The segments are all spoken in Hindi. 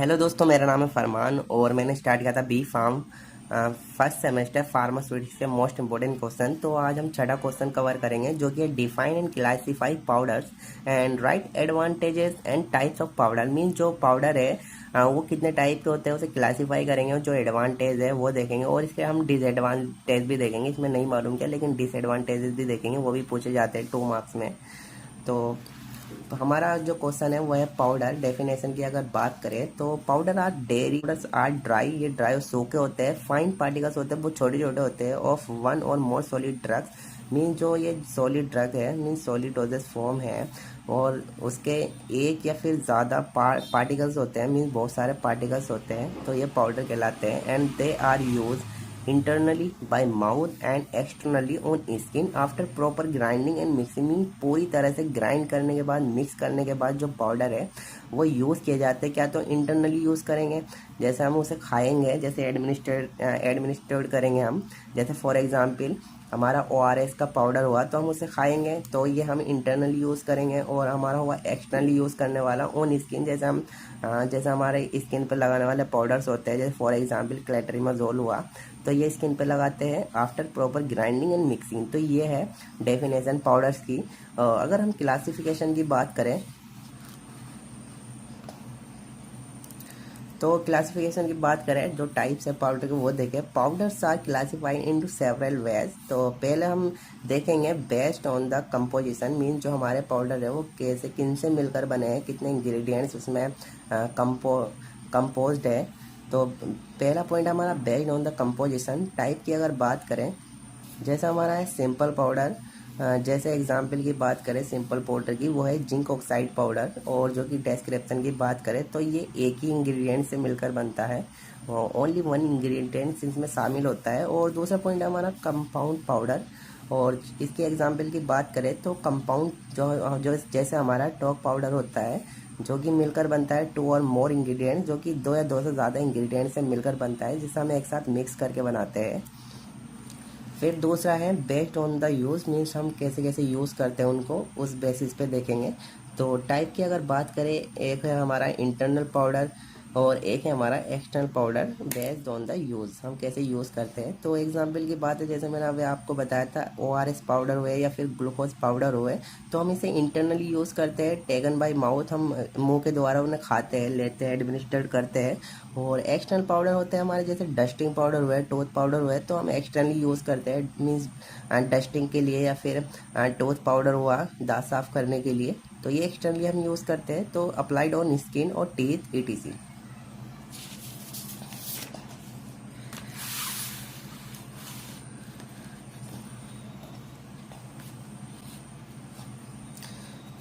हेलो दोस्तों, मेरा नाम है फरमान और मैंने स्टार्ट किया था B pharm first semester pharmaceutics के मोस्ट इंपॉर्टेंट क्वेश्चन। तो आज हम छठा क्वेश्चन कवर करेंगे जो कि define and classify powders and write advantages and types of powder. Mean जो पाउडर है वो कितने टाइप के होते हैं उसे क्लासीफाई करेंगे और जो एडवांटेज है वो देखेंगे और इसके हम डिसएडवांटेज भी देखेंगे। इसमें नहीं मालूम क्या, लेकिन डिसएडवांटेजेस भी देखेंगे, वो भी पूछे जाते हैं 2 मार्क्स में। तो हमारा जो क्वेश्चन है वो है पाउडर। डेफिनेशन की अगर बात करें तो powder are dry powders are dry, ये ड्राई और सूखे होते हैं। फाइन पार्टिकल्स होते हैं, वो छोटे छोटे होते हैं। ऑफ वन और मोर सॉलिड ड्रग्स, मीन जो ये सॉलिड ड्रग है मीन सॉलिड डोजेस फॉर्म है और उसके एक या फिर ज़्यादा पार्टिकल्स होते हैं, मीन बहुत सारे पार्टिकल्स होते हैं, तो ये पाउडर कहलाते हैं। And they are use internally by mouth and externally on skin after proper grinding and mixing. पूरी तरह से ग्राइंड करने के बाद, मिक्स करने के बाद जो पाउडर है वो यूज़ किए जाते हैं। क्या तो इंटरनली यूज़ करेंगे, जैसे हम उसे खाएंगे, जैसे एडमिनिस्ट्रेट करेंगे हम। जैसे फॉर एग्जांपल हमारा ORS का पाउडर हुआ तो हम उसे खाएंगे, तो ये हम इंटरनली यूज़ करेंगे। और हमारा हुआ एक्सटर्नली यूज़ करने वाला ऑन स्किन, जैसे हमारे स्किन पर लगाने वाले पाउडर्स होते हैं, जैसे फॉर एग्जांपल क्लेट्रिमाजोल हुआ, तो ये स्किन पे लगाते हैं after proper grinding and mixing. तो ये है डेफिनेशन पाउडर्स की। अगर हम क्लासिफिकेशन की बात करें तो क्लासिफिकेशन की बात करें, जो टाइप्स है पाउडर के वो देखें। Powders are classified into several ways. तो पहले हम देखेंगे based on the composition, mean जो हमारे पाउडर है वो कैसे किन से मिलकर बने हैं, कितने इंग्रेडिएंट्स उसमें कंपोज्ड है। तो पहला पॉइंट हमारा based on the composition. Type की अगर बात करें, जैसा हमारा है सिंपल पाउडर, जैसे एग्जांपल की बात करें सिंपल पाउडर की, वो है जिंक ऑक्साइड पाउडर। और जो कि डिस्क्रिप्शन की बात करें तो ये एक ही इंग्रेडिएंट से मिलकर बनता है, ओनली वन इंग्रेडिएंट इसमें शामिल होता है। और दूसरा पॉइंट है हमारा कंपाउंड पाउडर। और इसके एग्जांपल की बात करें तो कंपाउंड जो जो जैसे हमारा टॉक पाउडर होता है, जो कि मिलकर बनता है 2 और मोर इंग्रेडिएंट्स, जो कि 2 या 2 से ज़्यादा इंग्रेडिएंट्स से मिलकर बनता है, जिसे हम एक साथ मिक्स करके बनाते हैं। फिर दूसरा है based on the use, means हम कैसे कैसे यूज़ करते हैं उनको उस बेसिस पे देखेंगे। तो टाइप की अगर बात करें, एक है हमारा इंटरनल पाउडर और एक है हमारा external powder. Based on the use, हम कैसे यूज़ करते हैं। तो एग्जांपल की बात है, जैसे मैंने अभी आपको बताया था ORS पाउडर हुए या फिर ग्लूकोज पाउडर हुए, तो हम इसे इंटरनली यूज़ करते हैं, टेकन बाय माउथ, हम मुंह के द्वारा उन्हें खाते हैं, लेते हैं, एडमिनिस्ट्रेट करते हैं। और एक्सटर्नल पाउडर होते हैं हमारे, जैसे डस्टिंग पाउडर हुए, टूथ पाउडर हुए, तो हम एक्सटर्नली यूज़ करते हैं, मीन्स डस्टिंग के लिए, या फिर टूथ पाउडर हुआ दांत साफ करने के लिए, तो ये एक्सटर्नली हम यूज़ करते हैं। तो अप्लाइड ऑन स्किन और टीथ ETC।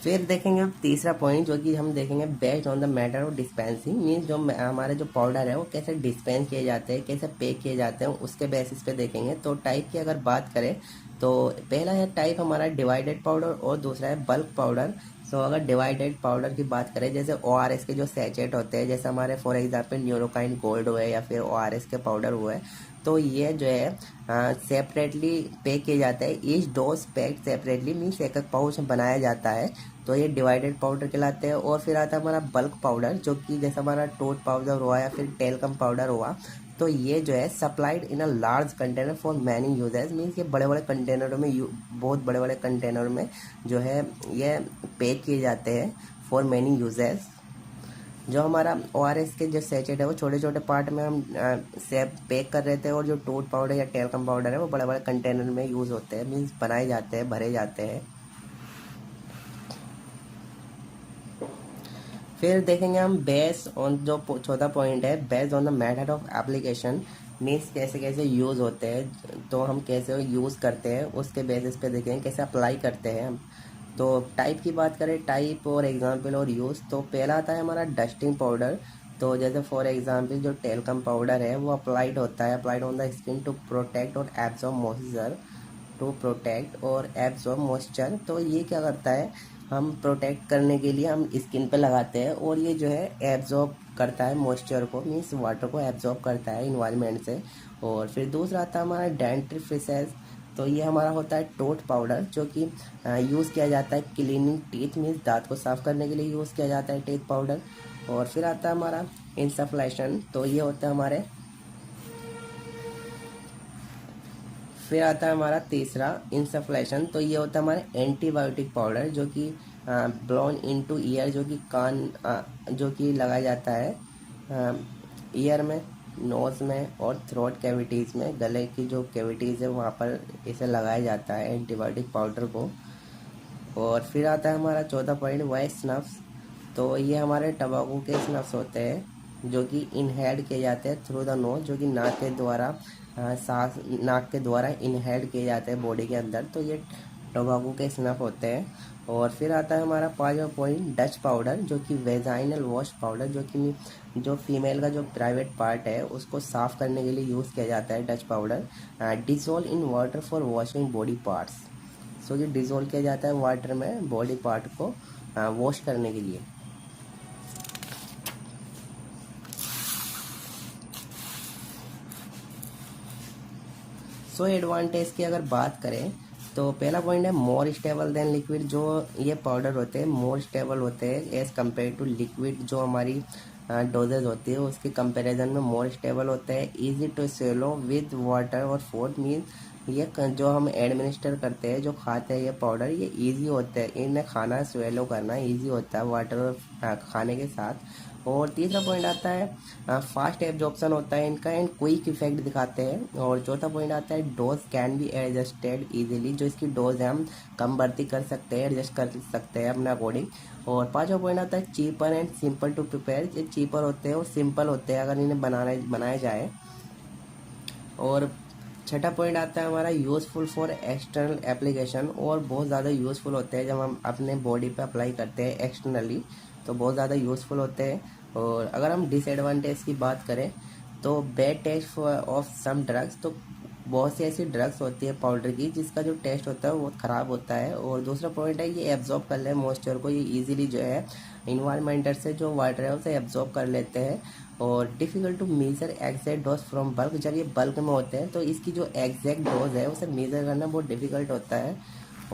फिर देखेंगे अब तीसरा पॉइंट, जो कि हम देखेंगे based on the matter of dispensing, means जो हमारे जो पाउडर है वो कैसे डिस्पेंस किए जाते हैं, कैसे पैक किए जाते हैं, उसके बेसिस पे देखेंगे। तो टाइप की अगर बात करें तो पहला है टाइप हमारा डिवाइडेड पाउडर और दूसरा है बल्क पाउडर। सो अगर डिवाइडेड पाउडर की बात करें, जैसे ORS के जो सैचेट होते हैं, जैसे हमारे फॉर एग्जांपल न्यूरोकाइन गोल्ड हुए या फिर ORS के पाउडर हुए, तो ये जो है सेपरेटली पैक किए जाते हैं। Each dose packed separately, means एक एक पाउच बनाया जाता है, तो ये डिवाइडेड पाउडर कहलाते हैं। और फिर आता है हमारा बल्क पाउडर, जो कि जैसे हमारा टूथ पाउडर हुआ या फिर टेलकम पाउडर हुआ, तो ये जो है supplied in a large container for many uses, means ये बड़े बड़े कंटेनरों में बहुत बड़े बड़े कंटेनर में जो है ये पैक किए जाते हैं फॉर मैनी यूजेस। जो हमारा ORS के जो सैचेट है वो छोटे छोटे पार्ट में हम से पैक कर रहे थे, और जो टूथ पाउडर या टेलकम पाउडर है वो बड़े बड़े कंटेनर में यूज़ होते हैं, मीन्स बनाए जाते हैं, भरे जाते हैं। फिर देखेंगे हम बेस ऑन, जो चौथा पॉइंट है based on the method of application, means कैसे कैसे यूज़ होते हैं, तो हम कैसे यूज़ करते हैं उसके बेसिस पे देखेंगे कैसे अप्लाई करते हैं हम। तो टाइप की बात करें, टाइप और एग्जांपल और यूज़, तो पहला आता है हमारा डस्टिंग पाउडर। तो जैसे फॉर एग्जांपल जो टेलकम पाउडर है वो अप्लाइड होता है, applied on the skin to protect और एब्जॉर्ब मॉइस्चर, टू प्रोटेक्ट और एब्जॉर्ब मॉइस्चर। तो ये क्या करता है, हम प्रोटेक्ट करने के लिए हम स्किन पे लगाते हैं, और ये जो है एब्जॉर्ब करता है मॉइस्चर को, मीन्स वाटर को एब्जॉर्ब करता है इन्वायरमेंट से। और फिर दूसरा आता है हमारा डेंटिफ्रिसेस। तो ये हमारा होता है टूथ पाउडर, जो कि यूज़ किया जाता है क्लीनिंग टीथ, मीन्स दांत को साफ करने के लिए यूज़ किया जाता है टीथ पाउडर। और फिर आता है हमारा इंसफ्लेशन, तो ये होता है हमारे। फिर आता है हमारा तीसरा इंसफ्लेशन, तो ये होता है हमारे एंटीबायोटिक पाउडर, जो कि ब्लोन इनटू ईयर, जो कि कान जो कि लगाया जाता है ईयर में, नोज़ में और थ्रोट कैविटीज़ में, गले की जो कैविटीज़ है वहाँ पर इसे लगाया जाता है एंटीबायोटिक पाउडर को। और फिर आता है हमारा चौथा पॉइंट, वह स्नफ्स। तो ये हमारे टबाकू के स्नफ्स होते हैं जो कि इनहेल्ड किए जाते हैं थ्रू द नोज, जो कि नाक के द्वारा सांस नाक के द्वारा इनहेल्ड किए जाते हैं बॉडी के अंदर, तो ये टबाकू के स्नफ होते हैं। और फिर आता है हमारा पांचवा पॉइंट, डच पाउडर, जो कि वेजाइनल वॉश पाउडर, जो कि जो फीमेल का जो प्राइवेट पार्ट है उसको साफ करने के लिए यूज़ किया जाता है Dutch powder. Dissolve in water for washing body parts, so ये डिजोल्व किया जाता है वाटर में बॉडी पार्ट को वॉश करने के लिए। सो एडवांटेज की अगर बात करें तो पहला पॉइंट है मोर स्टेबल देन लिक्विड। जो ये पाउडर होते हैं मोर स्टेबल होते हैं एज़ कम्पेयर टू लिक्विड, जो हमारी डोजेज होती है उसके कंपैरिजन में मोर स्टेबल होते हैं। Easy to swallow with water और फूड, मीन ये जो हम एडमिनिस्टर करते हैं, जो खाते हैं ये पाउडर, ये इजी होते हैं, इन्हें खाना स्वेलो करना इजी होता है वाटर और खाने के साथ। और तीसरा पॉइंट आता है फास्ट एब्जॉर्प्शन होता है इनका एंड क्विक इफेक्ट दिखाते हैं। और चौथा पॉइंट आता है dose can be adjusted easily, जो इसकी डोज है हम कम बढ़ती कर सकते हैं, एडजस्ट कर सकते हैं अपने अकॉर्डिंग। और पांचवा पॉइंट आता है cheaper and simple to prepare, ये चीपर होते हैं और सिंपल होते हैं अगर इन्हें बनाया जाए। और छठा पॉइंट आता है हमारा यूज़फुल फॉर एक्सटर्नल एप्लीकेशन, और बहुत ज़्यादा यूज़फुल होते हैं जब हम अपने बॉडी पे अप्लाई करते हैं एक्सटर्नली, तो बहुत ज़्यादा यूज़फुल होते हैं। और अगर हम डिसएडवांटेज की बात करें तो bad taste of some drugs, तो बहुत सी ऐसी ड्रग्स होती है पाउडर की जिसका जो टेस्ट होता है वो बहुत ख़राब होता है। और दूसरा पॉइंट है ये एब्जॉर्ब कर ले मॉइस्चर को, ये इजीली जो है इन्वायरमेंटल से जो वाटर है उसे एब्जॉर्ब कर लेते हैं। और difficult to measure exact dose from bulk, जब ये बल्क में होते हैं तो इसकी जो एग्जैक्ट डोज है उसे मेजर करना बहुत डिफिकल्ट होता है।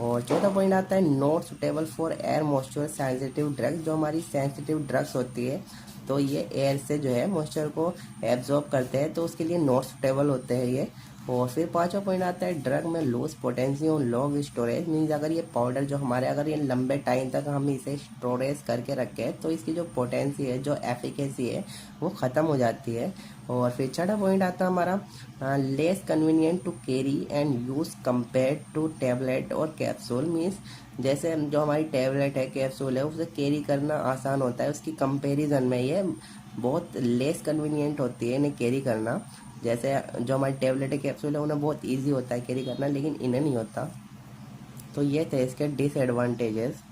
और चौथा पॉइंट आता है not suitable for air moisture sensitive drugs, जो हमारी सेंसिटिव ड्रग्स होती है तो ये एयर से जो है मॉइस्चर को एब्जॉर्ब करते हैं, तो उसके लिए नॉट सुटेबल होते हैं ये। और फिर पांचवा पॉइंट आता है ड्रग में लूज पोटेंसी और लॉन्ग स्टोरेज, मीन्स अगर ये पाउडर जो हमारे अगर ये लंबे टाइम तक हम इसे स्टोरेज करके रखें तो इसकी जो पोटेंसी है, जो एफिकेसी है, वो ख़त्म हो जाती है। और फिर छठा पॉइंट आता है हमारा less convenient to carry and use compare to tablet और कैप्सूल, मीन्स जैसे जो हमारी टैबलेट है कैप्सूल है उसे कैरी करना आसान होता है, उसकी कंपैरिजन में ये बहुत लेस कन्वीनियंट होती है इन्हें कैरी करना। जैसे जो हमारी टैबलेट है कैप्सूल है उन्हें बहुत इजी होता है कैरी करना, लेकिन इन्हें नहीं होता। तो ये थे इसके डिसएडवांटेजेस।